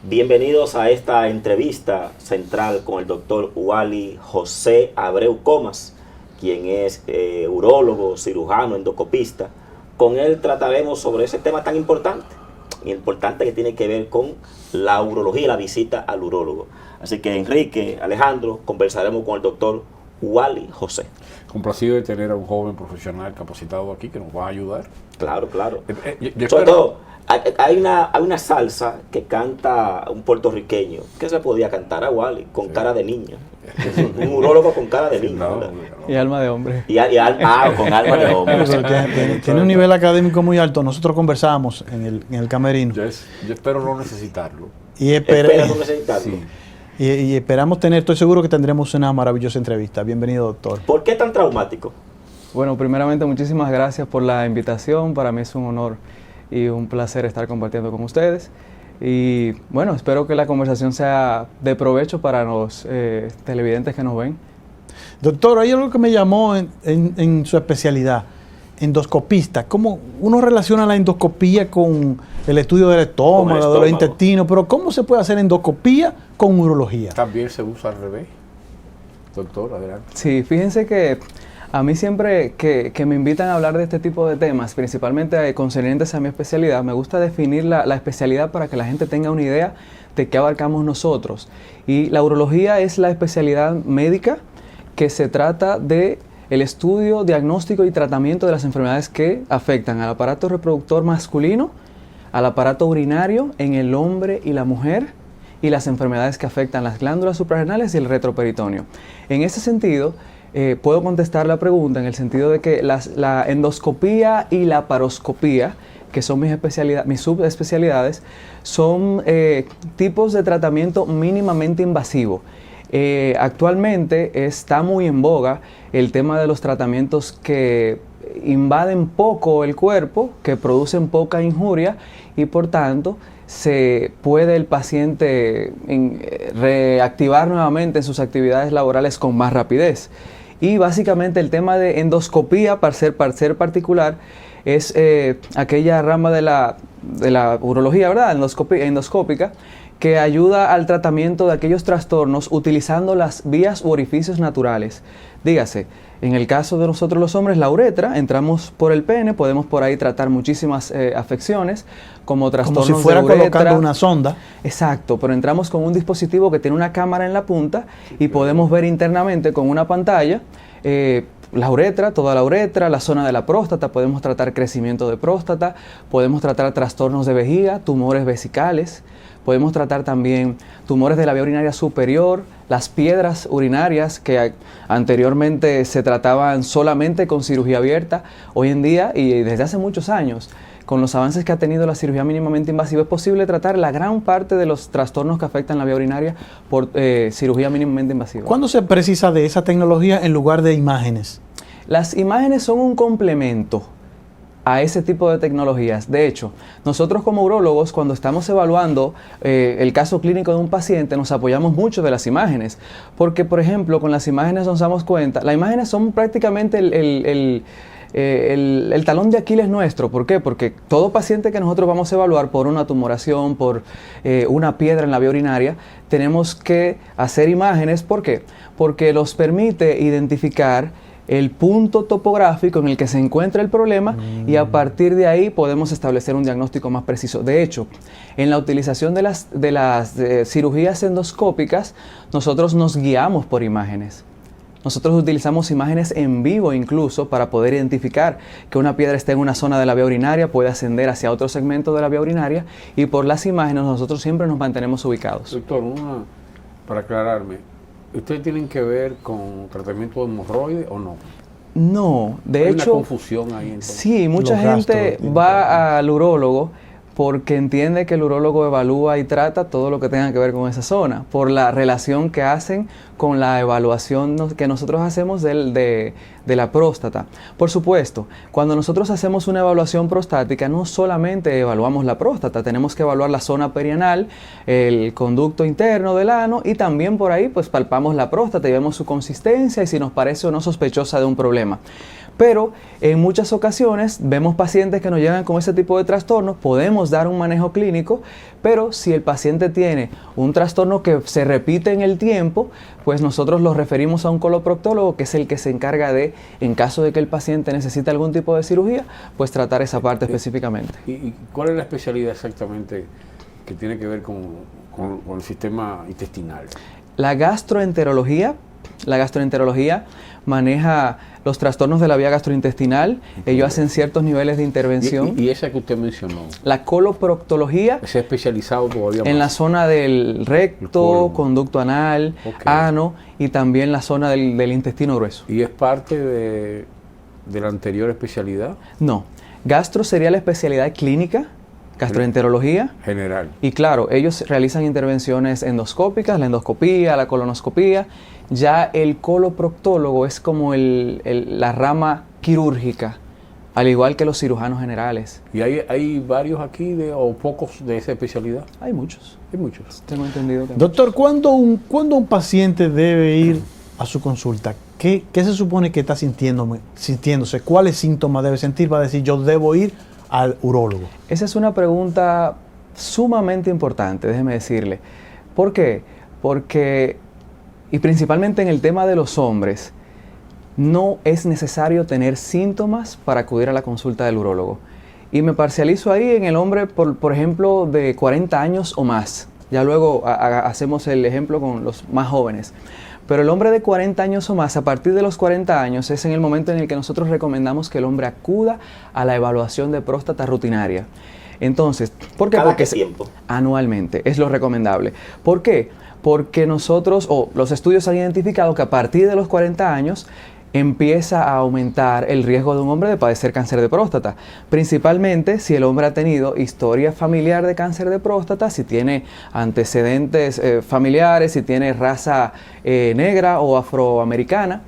Bienvenidos a esta entrevista central con el doctor Wally José Abreu Comas, quien es urólogo, cirujano, endoscopista. Con él trataremos sobre ese tema tan importante que tiene que ver con la urología y la visita al urólogo. Así que Enrique, Alejandro, conversaremos con el doctor Wally José. Complacido de tener a un joven profesional capacitado aquí que nos va a ayudar. Claro, claro. Yo sobre todo, hay una salsa que canta un puertorriqueño. ¿Qué se podía cantar a Wally? Con cara de niño. Un urólogo con cara de niño. No. Y alma de hombre. Con alma de hombre. Tiene un nivel académico muy alto. Nosotros conversábamos en el camerino. Yo espero no necesitarlo. Espera no necesitarlo. Sí. Y esperamos tener, estoy seguro que tendremos una maravillosa entrevista. Bienvenido, doctor. ¿Por qué tan traumático? Bueno, primeramente muchísimas gracias por la invitación. Para mí es un honor y un placer estar compartiendo con ustedes. Y bueno, espero que la conversación sea de provecho para los televidentes que nos ven. Doctor, hay algo que me llamó en su especialidad, endoscopista. ¿Cómo uno relaciona la endoscopía con el estudio del estómago, de los intestinos? Pero ¿cómo se puede hacer endoscopía con urología? También se usa al revés. Doctor, adelante. Sí, fíjense que a mí siempre que me invitan a hablar de este tipo de temas, principalmente concernientes a mi especialidad, me gusta definir la especialidad para que la gente tenga una idea de qué abarcamos nosotros. Y la urología es la especialidad médica que se trata de el estudio, diagnóstico y tratamiento de las enfermedades que afectan al aparato reproductor masculino, al aparato urinario en el hombre y la mujer, y las enfermedades que afectan las glándulas suprarrenales y el retroperitoneo. En ese sentido, puedo contestar la pregunta en el sentido de que la endoscopía y la laparoscopía, que son mis subespecialidades, son tipos de tratamiento mínimamente invasivo. Actualmente está muy en boga el tema de los tratamientos que invaden poco el cuerpo, que producen poca injuria y por tanto se puede el paciente reactivar nuevamente en sus actividades laborales con más rapidez. Y básicamente el tema de endoscopía, para ser particular, es aquella rama de la urología, ¿verdad? Endoscópica, que ayuda al tratamiento de aquellos trastornos utilizando las vías u orificios naturales. Dígase, en el caso de nosotros los hombres, la uretra, entramos por el pene, podemos por ahí tratar muchísimas afecciones, como trastornos de uretra. Como si fuera colocando una sonda. Exacto, pero entramos con un dispositivo que tiene una cámara en la punta y podemos ver internamente con una pantalla la uretra, toda la uretra, la zona de la próstata, podemos tratar crecimiento de próstata, podemos tratar trastornos de vejiga, tumores vesicales, podemos tratar también tumores de la vía urinaria superior, las piedras urinarias que anteriormente se trataban solamente con cirugía abierta. Hoy en día y desde hace muchos años, con los avances que ha tenido la cirugía mínimamente invasiva, es posible tratar la gran parte de los trastornos que afectan la vía urinaria por cirugía mínimamente invasiva. ¿Cuándo se precisa de esa tecnología en lugar de imágenes? Las imágenes son un complemento a ese tipo de tecnologías. De hecho, nosotros como urólogos, cuando estamos evaluando el caso clínico de un paciente, nos apoyamos mucho de las imágenes, porque, por ejemplo, con las imágenes nos damos cuenta, las imágenes son prácticamente el talón de Aquiles nuestro. ¿Por qué? Porque todo paciente que nosotros vamos a evaluar por una tumoración, por una piedra en la vía urinaria, tenemos que hacer imágenes. ¿Por qué? Porque los permite identificar el punto topográfico en el que se encuentra el problema y a partir de ahí podemos establecer un diagnóstico más preciso. De hecho, en la utilización de las cirugías endoscópicas, nosotros nos guiamos por imágenes. Nosotros utilizamos imágenes en vivo incluso para poder identificar que una piedra está en una zona de la vía urinaria, puede ascender hacia otro segmento de la vía urinaria y por las imágenes nosotros siempre nos mantenemos ubicados. Doctor, para aclararme, ¿ustedes tienen que ver con tratamiento de hemorroides o no? No, de hecho... Hay una confusión ahí entonces. Sí, mucha gente va al urólogo porque entiende que el urólogo evalúa y trata todo lo que tenga que ver con esa zona, por la relación que hacen con la evaluación que nosotros hacemos de la próstata. Por supuesto, cuando nosotros hacemos una evaluación prostática, no solamente evaluamos la próstata, tenemos que evaluar la zona perianal, el conducto interno del ano y también por ahí pues palpamos la próstata y vemos su consistencia y si nos parece o no sospechosa de un problema. Pero en muchas ocasiones vemos pacientes que nos llegan con ese tipo de trastornos, podemos dar un manejo clínico, pero si el paciente tiene un trastorno que se repite en el tiempo, pues nosotros lo referimos a un coloproctólogo, que es el que se encarga de, en caso de que el paciente necesite algún tipo de cirugía, pues tratar esa parte específicamente. ¿Y cuál es la especialidad exactamente que tiene que ver con el sistema intestinal? La gastroenterología maneja los trastornos de la vía gastrointestinal. Ellos hacen ciertos niveles de intervención. ¿Y esa que usted mencionó? La coloproctología. ¿Se ha especializado todavía más? En la zona del recto, conducto anal, ano y también la zona del intestino grueso. ¿Y es parte de la anterior especialidad? No. Gastro sería la especialidad clínica. Gastroenterología. General. Y claro, ellos realizan intervenciones endoscópicas, la endoscopía, la colonoscopía. Ya el coloproctólogo es como la rama quirúrgica, al igual que los cirujanos generales. ¿Y hay varios aquí o pocos de esa especialidad? Hay muchos. Hay muchos. Tengo entendido que Doctor, ¿cuándo un paciente debe ir a su consulta? ¿Qué se supone que está sintiéndose? ¿Cuáles síntomas debe sentir para decir yo debo ir al urólogo? Esa es una pregunta sumamente importante, déjeme decirle. ¿Por qué? Porque, y principalmente en el tema de los hombres, no es necesario tener síntomas para acudir a la consulta del urólogo. Y me parcializo ahí en el hombre, por ejemplo, de 40 años o más. Ya luego hacemos el ejemplo con los más jóvenes. Pero el hombre de 40 años o más, a partir de los 40 años, es en el momento en el que nosotros recomendamos que el hombre acuda a la evaluación de próstata rutinaria. Entonces, ¿por qué? ¿Cada qué tiempo? Anualmente, es lo recomendable. ¿Por qué? Porque nosotros, los estudios han identificado que a partir de los 40 años, empieza a aumentar el riesgo de un hombre de padecer cáncer de próstata. Principalmente si el hombre ha tenido historia familiar de cáncer de próstata, si tiene antecedentes familiares, si tiene raza negra o afroamericana.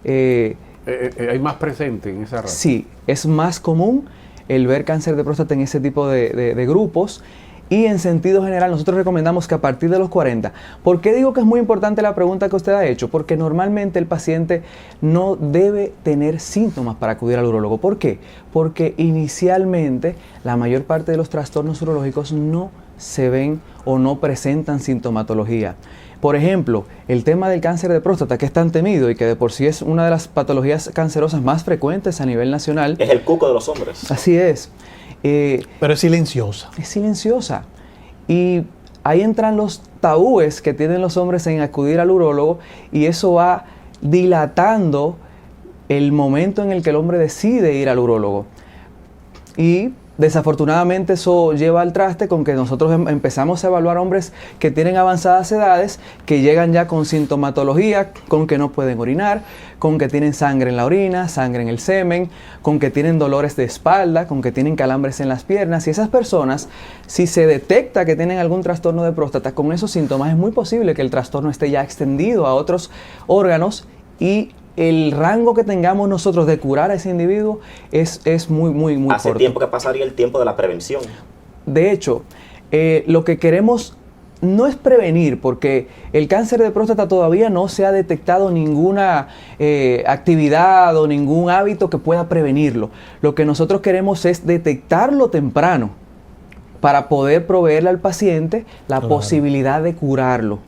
¿Hay más presente en esa raza? Sí, es más común el ver cáncer de próstata en ese tipo de grupos. Y en sentido general, nosotros recomendamos que a partir de los 40. ¿Por qué digo que es muy importante la pregunta que usted ha hecho? Porque normalmente el paciente no debe tener síntomas para acudir al urólogo. ¿Por qué? Porque inicialmente la mayor parte de los trastornos urológicos no se ven o no presentan sintomatología. Por ejemplo, el tema del cáncer de próstata, que es tan temido y que de por sí es una de las patologías cancerosas más frecuentes a nivel nacional. Es el cuco de los hombres. Así es. Pero es silenciosa. Es silenciosa. Y ahí entran los tabúes que tienen los hombres en acudir al urólogo y eso va dilatando el momento en el que el hombre decide ir al urólogo. Y desafortunadamente eso lleva al traste con que nosotros empezamos a evaluar hombres que tienen avanzadas edades, que llegan ya con sintomatología, con que no pueden orinar, con que tienen sangre en la orina, sangre en el semen, con que tienen dolores de espalda, con que tienen calambres en las piernas. Y esas personas, si se detecta que tienen algún trastorno de próstata, con esos síntomas es muy posible que el trastorno esté ya extendido a otros órganos y el rango que tengamos nosotros de curar a ese individuo es muy corto. Hace tiempo que pasaría el tiempo de la prevención. De hecho, lo que queremos no es prevenir, porque el cáncer de próstata todavía no se ha detectado ninguna actividad o ningún hábito que pueda prevenirlo. Lo que nosotros queremos es detectarlo temprano para poder proveerle al paciente la posibilidad de curarlo.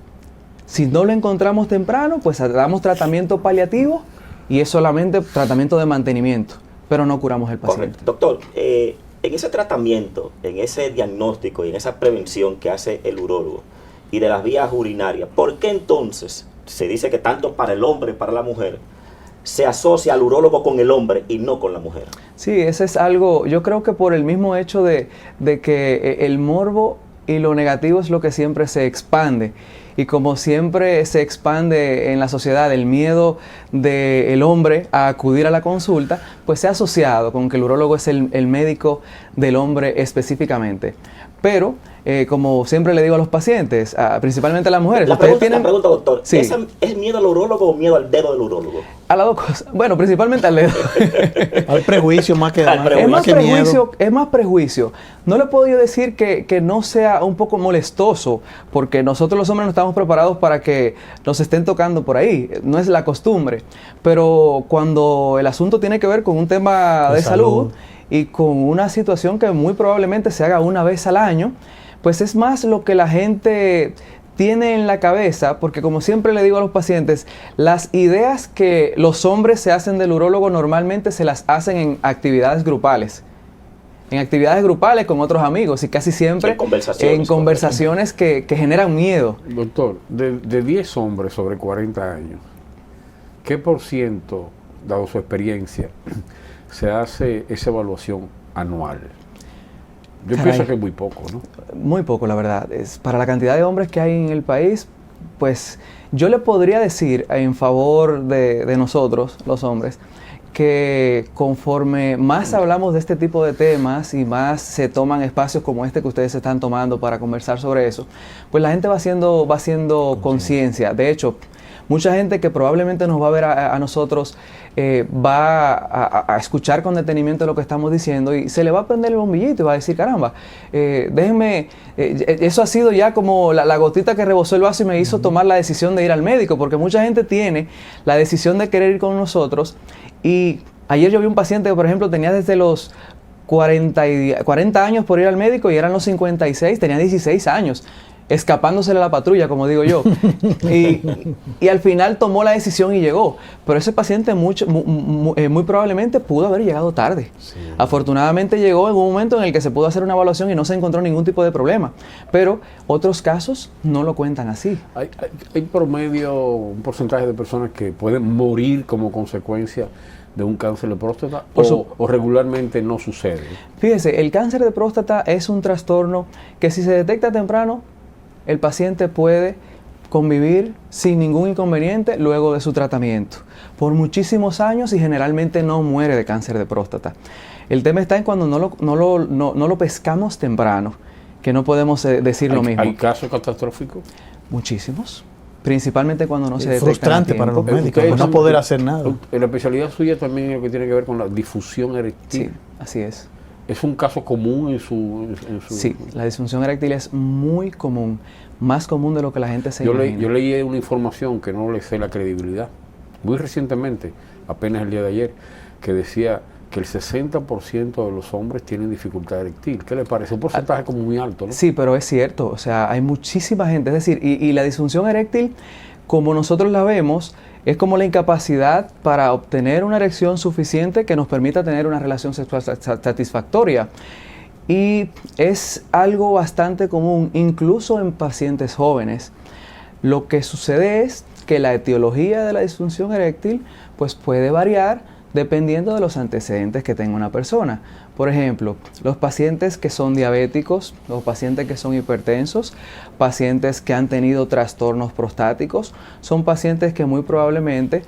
Si no lo encontramos temprano, pues damos tratamiento paliativo y es solamente tratamiento de mantenimiento, pero no curamos al paciente. Correcto. Doctor, en ese tratamiento, en ese diagnóstico y en esa prevención que hace el urólogo y de las vías urinarias, ¿por qué entonces se dice que tanto para el hombre y para la mujer se asocia al urólogo con el hombre y no con la mujer? Sí, ese es algo, yo creo que por el mismo hecho de que el morbo y lo negativo es lo que siempre se expande. Y como siempre se expande en la sociedad el miedo del hombre a acudir a la consulta, pues se ha asociado con que el urólogo es el médico del hombre específicamente. Pero, como siempre le digo a los pacientes, principalmente a las mujeres, La pregunta, doctor, sí. ¿es miedo al urólogo o miedo al dedo del urólogo? A las dos cosas. Bueno, principalmente al dedo. Hay prejuicio más que miedo. Es más prejuicio. No le puedo yo decir que no sea un poco molestoso, porque nosotros los hombres nos estamos estamos preparados para que nos estén tocando por ahí, no es la costumbre. Pero cuando el asunto tiene que ver con un tema de salud y con una situación que muy probablemente se haga una vez al año, pues es más lo que la gente tiene en la cabeza, porque como siempre le digo a los pacientes, las ideas que los hombres se hacen del urólogo normalmente se las hacen en actividades grupales. En actividades grupales con otros amigos y casi siempre en conversaciones que generan miedo. Doctor, de 10 hombres sobre 40 años, ¿qué por ciento, dado su experiencia, se hace esa evaluación anual? Yo pienso que es muy poco, ¿no? Muy poco, la verdad. Para la cantidad de hombres que hay en el país, pues yo le podría decir en favor de nosotros, los hombres, que conforme más hablamos de este tipo de temas y más se toman espacios como este que ustedes están tomando para conversar sobre eso, pues la gente va haciendo conciencia. De hecho, mucha gente que probablemente nos va a ver a nosotros va a escuchar con detenimiento lo que estamos diciendo y se le va a prender el bombillito y va a decir, caramba, déjenme, eso ha sido ya como la gotita que rebosó el vaso y me hizo tomar la decisión de ir al médico, porque mucha gente tiene la decisión de querer ir con nosotros. Y ayer yo vi un paciente que, por ejemplo, tenía desde los 40 años por ir al médico y eran los 56, tenía 16 años, escapándosele a la patrulla, como digo yo. Y al final tomó la decisión y llegó. Pero ese paciente muy probablemente pudo haber llegado tarde. Sí. Afortunadamente llegó en un momento en el que se pudo hacer una evaluación y no se encontró ningún tipo de problema. Pero otros casos no lo cuentan así. Hay promedio, un porcentaje de personas que pueden morir como consecuencia de un cáncer de próstata o regularmente no sucede. Fíjese, el cáncer de próstata es un trastorno que si se detecta temprano, el paciente puede convivir sin ningún inconveniente luego de su tratamiento por muchísimos años y generalmente no muere de cáncer de próstata. El tema está en cuando no lo pescamos temprano, que no podemos decir lo mismo. ¿Hay casos catastróficos? Muchísimos. Principalmente cuando no se detecta. Es frustrante para los médicos no poder hacer nada. En la especialidad suya también es lo que tiene que ver con la difusión eréctil. Sí, así es. ¿Es un caso común en su...? Sí, la disfunción eréctil es muy común, más común de lo que la gente se imagina. Yo leí una información que no le sé la credibilidad, muy recientemente, apenas el día de ayer, que decía que el 60% de los hombres tienen dificultad eréctil. ¿Qué le parece? Un porcentaje como muy alto, ¿no? Sí, pero es cierto, o sea, hay muchísima gente, es decir, y la disfunción eréctil, como nosotros la vemos, es como la incapacidad para obtener una erección suficiente que nos permita tener una relación sexual satisfactoria. Y es algo bastante común, incluso en pacientes jóvenes. Lo que sucede es que la etiología de la disfunción eréctil pues puede variar dependiendo de los antecedentes que tenga una persona. Por ejemplo, los pacientes que son diabéticos, los pacientes que son hipertensos, pacientes que han tenido trastornos prostáticos, son pacientes que muy probablemente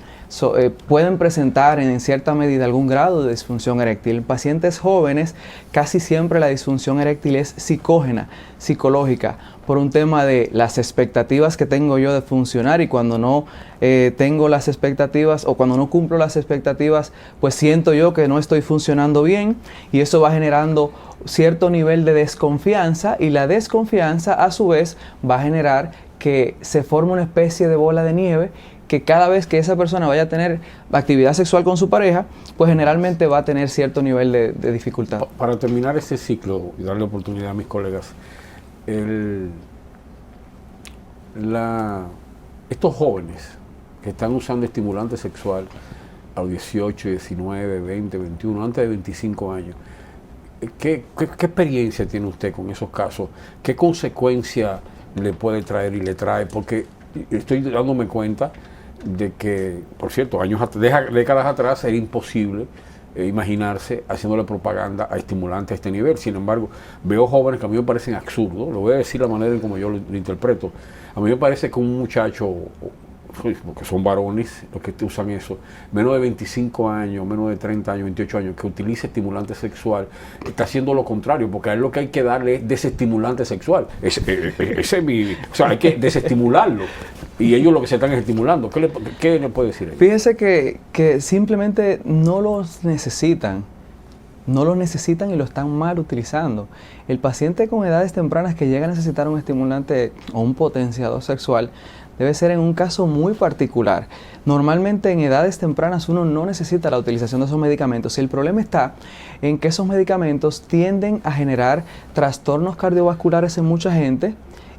pueden presentar en cierta medida algún grado de disfunción eréctil. En pacientes jóvenes, casi siempre la disfunción eréctil es psicógena, psicológica, por un tema de las expectativas que tengo yo de funcionar y cuando no tengo las expectativas o cuando no cumplo las expectativas, pues siento yo que no estoy funcionando bien y eso va generando cierto nivel de desconfianza y la desconfianza a su vez va a generar que se forme una especie de bola de nieve que cada vez que esa persona vaya a tener actividad sexual con su pareja, pues generalmente va a tener cierto nivel de dificultad. Para terminar este ciclo y darle oportunidad a mis colegas, estos jóvenes que están usando estimulante sexual a los 18, 19, 20, 21, antes de 25 años, ¿qué experiencia tiene usted con esos casos? ¿Qué consecuencia le puede traer y le trae? Porque estoy dándome cuenta de que, por cierto, décadas atrás era imposible imaginarse haciéndole propaganda a estimulantes a este nivel. Sin embargo, veo jóvenes que a mí me parecen absurdos, lo voy a decir de la manera en como yo lo interpreto. A mí me parece que un muchacho, porque son varones los que usan eso, menos de 25 años, menos de 30 años, 28 años, que utiliza estimulante sexual, está haciendo lo contrario, porque a él lo que hay que darle es desestimulante sexual. O sea, hay que desestimularlo. Y ellos lo que se están estimulando. ¿Qué le puede decir a ellos? Fíjese que simplemente no los necesitan. no lo necesitan y lo están mal utilizando. El paciente con edades tempranas que llega a necesitar un estimulante o un potenciador sexual debe ser en un caso muy particular. Normalmente en edades tempranas uno no necesita la utilización de esos medicamentos. El problema está en que esos medicamentos tienden a generar trastornos cardiovasculares en mucha gente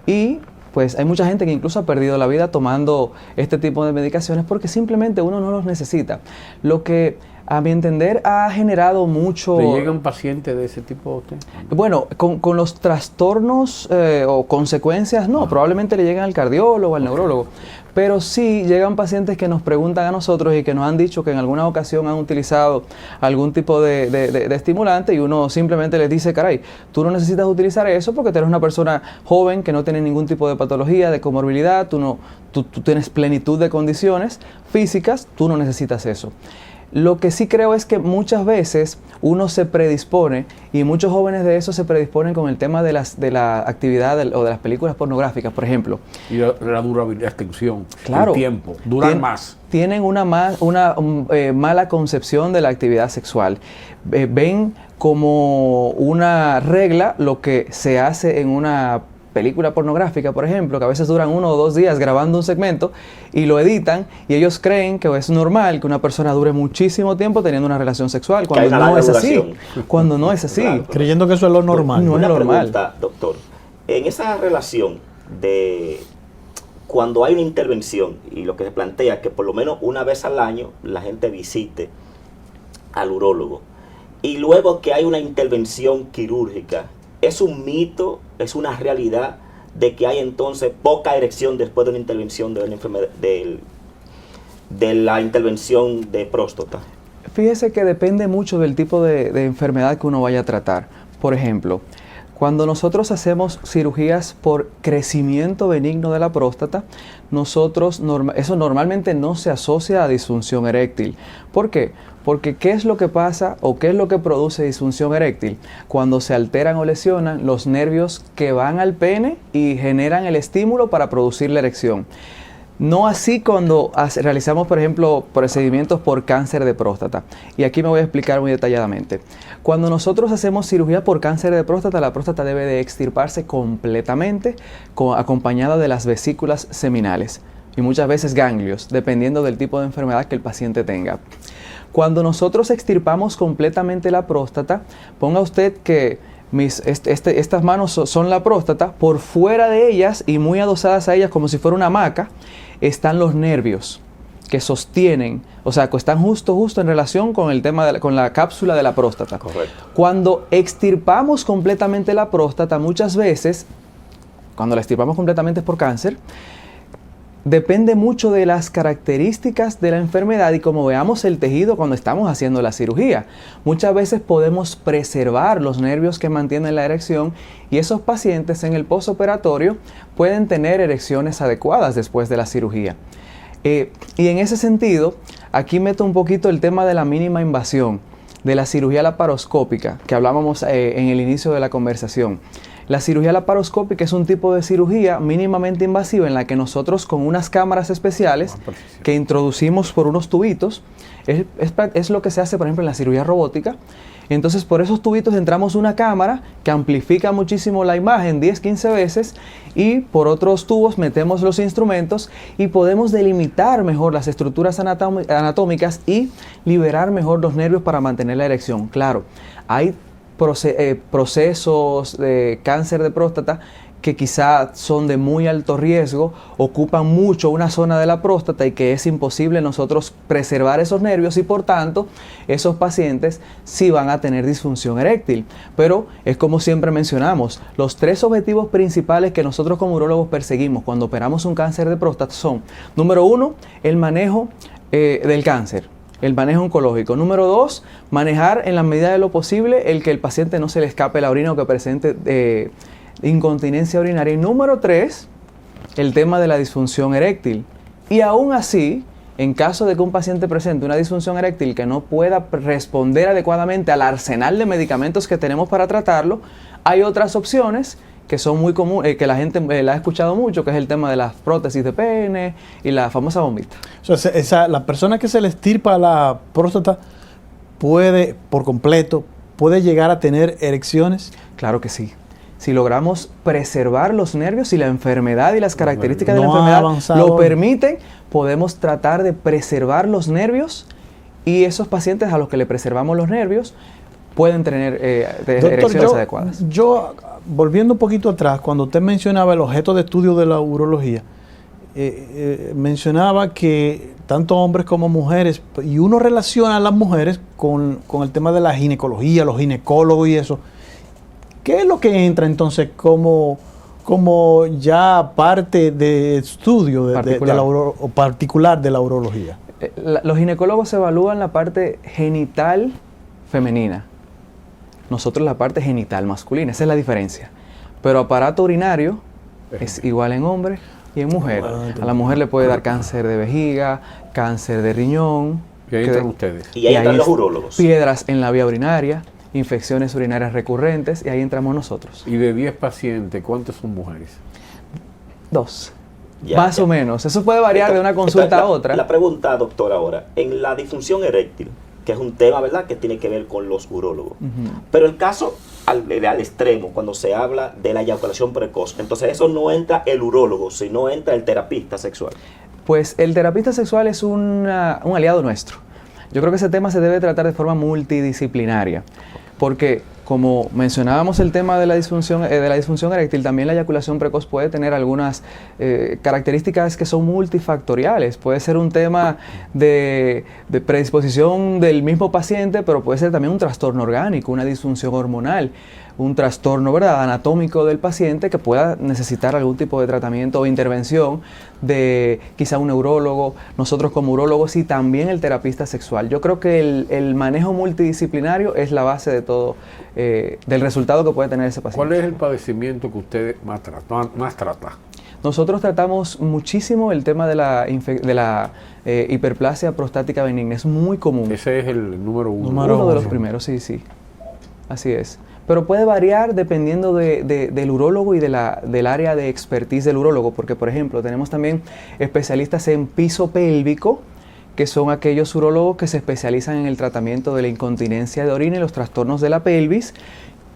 y pues hay mucha gente que incluso ha perdido la vida tomando este tipo de medicaciones porque simplemente uno no los necesita. Lo que a mi entender ha generado mucho... ¿Le llegan pacientes de ese tipo a usted? Bueno, con los trastornos o consecuencias, no, probablemente le llegan al cardiólogo, al neurólogo, pero sí llegan pacientes que nos preguntan a nosotros y que nos han dicho que en alguna ocasión han utilizado algún tipo de estimulante y uno simplemente les dice, caray, tú no necesitas utilizar eso porque tú eres una persona joven que no tiene ningún tipo de patología, de comorbilidad, tú tienes plenitud de condiciones físicas, tú no necesitas eso. Lo que sí creo es que muchas veces uno se predispone, y muchos jóvenes de eso se predisponen con el tema de la actividad o de las películas pornográficas, por ejemplo. Y la durabilidad, la extensión, claro, el tiempo, duran más. Tienen una mala concepción de la actividad sexual. Ven como una regla lo que se hace en una película pornográfica, por ejemplo, que a veces duran 1 o 2 días grabando un segmento y lo editan y ellos creen que es normal que una persona dure muchísimo tiempo teniendo una relación sexual cuando no es así. Cuando no es así. Claro. Creyendo que eso es lo normal. No es Una normal. pregunta, doctor. En esa relación de cuando hay una intervención y lo que se plantea que por lo menos una vez al año la gente visite al urólogo y luego que hay una intervención quirúrgica, ¿es un mito, es una realidad de que hay entonces poca erección después de una intervención de una enfermedad, de la intervención de próstata? Fíjese que depende mucho del tipo de enfermedad que uno vaya a tratar. Por ejemplo, cuando nosotros hacemos cirugías por crecimiento benigno de la próstata, eso normalmente no se asocia a disfunción eréctil. ¿Por qué? Porque ¿qué es lo que pasa o qué es lo que produce disfunción eréctil? Cuando se alteran o lesionan los nervios que van al pene y generan el estímulo para producir la erección. No así cuando realizamos, por ejemplo, procedimientos por cáncer de próstata. Y aquí me voy a explicar muy detalladamente. Cuando nosotros hacemos cirugía por cáncer de próstata, la próstata debe de extirparse completamente, acompañada de las vesículas seminales y muchas veces ganglios, dependiendo del tipo de enfermedad que el paciente tenga. Cuando nosotros extirpamos completamente la próstata, ponga usted que estas manos son la próstata, por fuera de ellas y muy adosadas a ellas como si fuera una hamaca, están los nervios que sostienen, o sea, que están justo en relación con el tema con la cápsula de la próstata. Correcto. Cuando extirpamos completamente la próstata, muchas veces, cuando la extirpamos completamente por cáncer, depende mucho de las características de la enfermedad y como veamos el tejido cuando estamos haciendo la cirugía. Muchas veces podemos preservar los nervios que mantienen la erección y esos pacientes en el postoperatorio pueden tener erecciones adecuadas después de la cirugía. Y en ese sentido, aquí meto un poquito el tema de la mínima invasión, de la cirugía laparoscópica, que hablábamos en el inicio de la conversación. La cirugía laparoscópica es un tipo de cirugía mínimamente invasiva en la que nosotros con unas cámaras especiales que introducimos por unos tubitos, es lo que se hace por ejemplo en la cirugía robótica. Entonces por esos tubitos entramos una cámara que amplifica muchísimo la imagen 10-15 veces y por otros tubos metemos los instrumentos y podemos delimitar mejor las estructuras anatómicas y liberar mejor los nervios para mantener la erección. Claro, hay procesos de cáncer de próstata que quizá son de muy alto riesgo, ocupan mucho una zona de la próstata y que es imposible nosotros preservar esos nervios y por tanto esos pacientes sí van a tener disfunción eréctil. Pero es como siempre mencionamos, los 3 objetivos principales que nosotros como urólogos perseguimos cuando operamos un cáncer de próstata son, número 1, el manejo del cáncer. El manejo oncológico. Número 2, manejar en la medida de lo posible el que el paciente no se le escape la orina o que presente incontinencia urinaria. Y número 3, el tema de la disfunción eréctil. Y aún así, en caso de que un paciente presente una disfunción eréctil que no pueda responder adecuadamente al arsenal de medicamentos que tenemos para tratarlo, hay otras opciones que son muy comunes, que la gente la ha escuchado mucho, que es el tema de las prótesis de pene y la famosa bombita. O sea, la persona que se le extirpa la próstata puede por completo puede llegar a tener erecciones? Claro que sí. Si logramos preservar los nervios, si la enfermedad y las características de la No ha enfermedad avanzado. lo permiten, podemos tratar de preservar los nervios, y esos pacientes a los que le preservamos los nervios pueden tener erecciones adecuadas. Yo, volviendo un poquito atrás, cuando usted mencionaba el objeto de estudio de la urología, mencionaba que tanto hombres como mujeres, y uno relaciona a las mujeres con el tema de la ginecología, los ginecólogos y eso. ¿Qué es lo que entra entonces como ya parte de estudio particular de la urología? Los ginecólogos evalúan la parte genital femenina, nosotros la parte genital masculina, esa es la diferencia. Pero aparato urinario es igual en hombre y en mujer. A la mujer le puede dar cáncer de vejiga, cáncer de riñón. Y ahí entran ustedes. Y ahí entran los urólogos. Piedras en la vía urinaria, infecciones urinarias recurrentes, y ahí entramos nosotros. Y de 10 pacientes, ¿cuántos son mujeres? 2. Más o menos. Eso puede variar de una consulta a otra. La pregunta, doctor, ahora, en la disfunción eréctil, que es un tema, ¿verdad?, que tiene que ver con los urólogos. Pero el caso al extremo, cuando se habla de la eyaculación precoz, entonces eso no entra el urólogo, sino entra el terapista sexual. Pues el terapista sexual es un aliado nuestro. Yo creo que ese tema se debe tratar de forma multidisciplinaria, porque como mencionábamos el tema de la disfunción eréctil, también la eyaculación precoz puede tener algunas características que son multifactoriales. Puede ser un tema de predisposición del mismo paciente, pero puede ser también un trastorno orgánico, una disfunción hormonal, un trastorno, ¿verdad?, anatómico del paciente que pueda necesitar algún tipo de tratamiento o intervención de quizá un neurólogo, nosotros como urólogos, y también el terapista sexual. Yo creo que el manejo multidisciplinario es la base de todo, del resultado que puede tener ese paciente. ¿Cuál es el padecimiento que usted más trata? Nosotros tratamos muchísimo el tema de la hiperplasia prostática benigna. Es muy común. Ese es el número uno. Uno de los primeros, sí. Así es. Pero puede variar dependiendo del urólogo y del área de expertise del urólogo, porque, por ejemplo, tenemos también especialistas en piso pélvico, que son aquellos urólogos que se especializan en el tratamiento de la incontinencia de orina y los trastornos de la pelvis,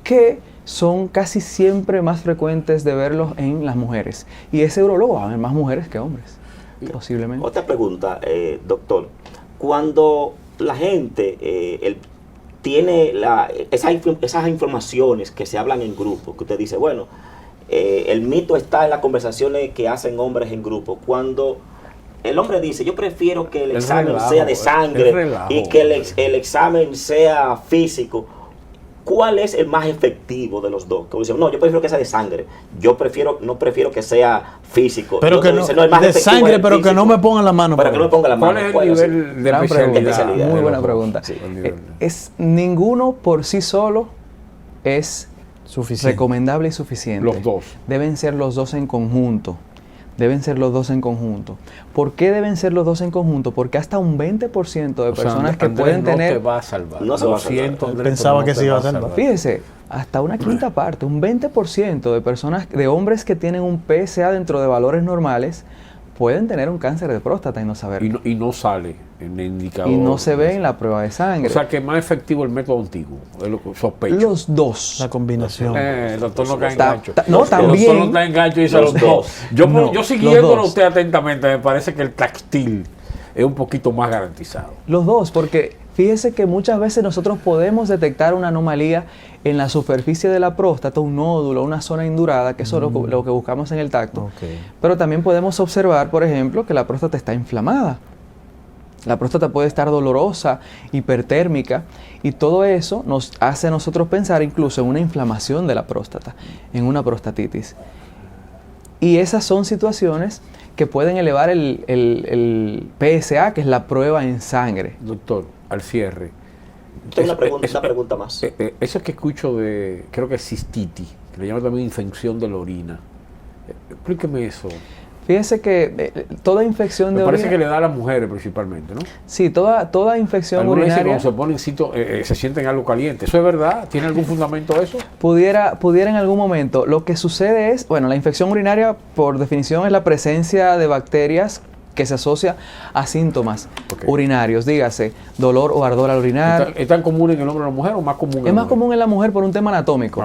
que son casi siempre más frecuentes de verlos en las mujeres. Y ese urólogo va a haber más mujeres que hombres, posiblemente. Otra pregunta, doctor. Cuando la gente tiene esas informaciones que se hablan en grupo, que usted dice, bueno, el mito está en las conversaciones que hacen hombres en grupo. Cuando el hombre dice, yo prefiero que el examen sea de sangre y que el examen sea físico, ¿cuál es el más efectivo de los dos? Que dicen, no, yo prefiero que sea de sangre, no prefiero que sea físico. Pero que no, dice, no, el más de efectivo sangre, es pero físico. que no me pongan la mano. Para que no me ponga la mano. ¿Cuál es el nivel de especialidad? Muy buena pregunta. Sí, ninguno por sí solo es recomendable y suficiente. Los dos. Deben ser los dos en conjunto. ¿Por qué deben ser los dos en conjunto? Porque hasta un 20% de personas que pueden tener... No te va a salvar. No se va a salvar. Pensaba que se iba a salvar. Fíjese, hasta una quinta parte, un 20% de personas, de hombres que tienen un PSA dentro de valores normales, pueden tener un cáncer de próstata y no saberlo. Y no sale en el indicador. Y no se ve en la prueba de sangre. O sea, que es más efectivo el método antiguo, es lo que sospecho. Los dos. La combinación. El doctor no cae en gancho. No, también. El doctor no cae en gancho y dice los dos. Yo siguiéndolo a usted atentamente, me parece que el táctil es un poquito más garantizado. Los dos, porque fíjese que muchas veces nosotros podemos detectar una anomalía en la superficie de la próstata, un nódulo, una zona indurada, que eso es lo que buscamos en el tacto. Okay. Pero también podemos observar, por ejemplo, que la próstata está inflamada. La próstata puede estar dolorosa, hipertérmica, y todo eso nos hace a nosotros pensar incluso en una inflamación de la próstata, en una prostatitis. Y esas son situaciones que pueden elevar el PSA, que es la prueba en sangre. Doctor, al cierre. Tengo una pregunta más. Eso que escucho creo que es cistitis, que le llaman también infección de la orina. Explíqueme eso. Fíjese que toda infección de orina... Me parece que le da a las mujeres principalmente, ¿no? Sí, toda infección urinaria... Cuando se ponen se sienten algo caliente. ¿Eso es verdad? ¿Tiene algún fundamento eso? Pudiera en algún momento. Lo que sucede es, bueno, la infección urinaria por definición es la presencia de bacterias que se asocia a síntomas urinarios, dígase, dolor o ardor al orinar. ¿Es tan común en el hombre o en la mujer o más común en la Es más mujer? común en la mujer por un tema anatómico.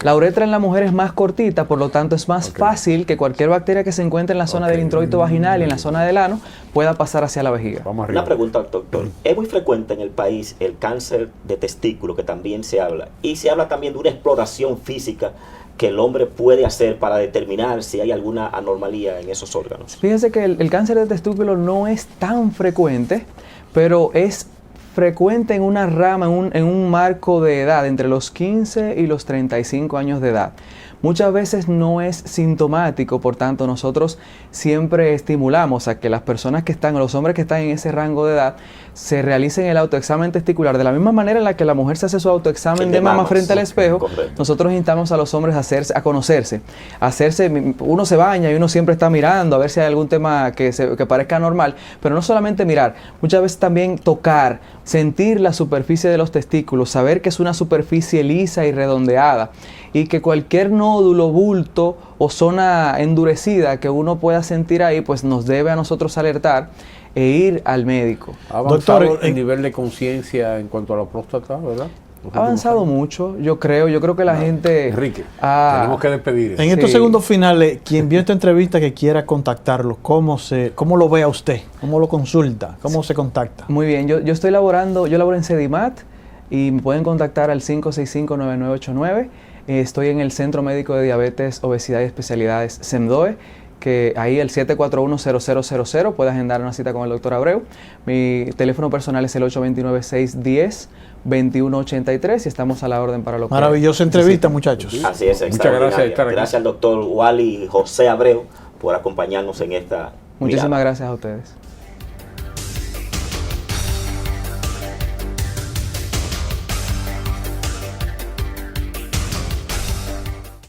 La uretra en la mujer es más cortita, por lo tanto es más fácil que cualquier bacteria que se encuentre en la zona del introito vaginal y en la zona del ano pueda pasar hacia la vejiga. Vamos arriba. Una pregunta al doctor. Es muy frecuente en el país el cáncer de testículo, que también se habla, y se habla también de una exploración física que el hombre puede hacer para determinar si hay alguna anomalía en esos órganos. Fíjense que el cáncer de testículo no es tan frecuente, pero es frecuente en una rama, en un marco de edad, entre los 15 y los 35 años de edad. Muchas veces no es sintomático, por tanto nosotros siempre estimulamos a que las personas que están, o los hombres que están en ese rango de edad, se realicen el autoexamen testicular. De la misma manera en la que la mujer se hace su autoexamen de mama frente al espejo, nosotros instamos a los hombres a conocerse. Uno se baña y uno siempre está mirando a ver si hay algún tema que parezca normal, pero no solamente mirar, muchas veces también tocar, sentir la superficie de los testículos, saber que es una superficie lisa y redondeada y que cualquier nódulo, bulto o zona endurecida que uno pueda sentir ahí, pues nos debe a nosotros alertar e ir al médico. Ha avanzado Doctor, el nivel de conciencia en cuanto a la próstata, ¿verdad? Ha avanzado mucho, yo creo que la gente... Enrique, tenemos que despedir. En estos segundos finales, quien vio esta entrevista que quiera contactarlo, ¿cómo lo ve a usted? ¿Cómo lo consulta? ¿Cómo se contacta? Muy bien, yo laboro en Sedimat y me pueden contactar al 565-9989. Estoy en el Centro Médico de Diabetes, Obesidad y Especialidades SEMDOE, que ahí el 741-0000 puede agendar una cita con el doctor Abreu. Mi teléfono personal es el 829-610-2183 y estamos a la orden para lo que... Maravillosa entrevista, muchachos. Así es, Muchas gracias. Gracias al doctor Wally José Abreu por acompañarnos en esta Muchísimas mirada. gracias a ustedes.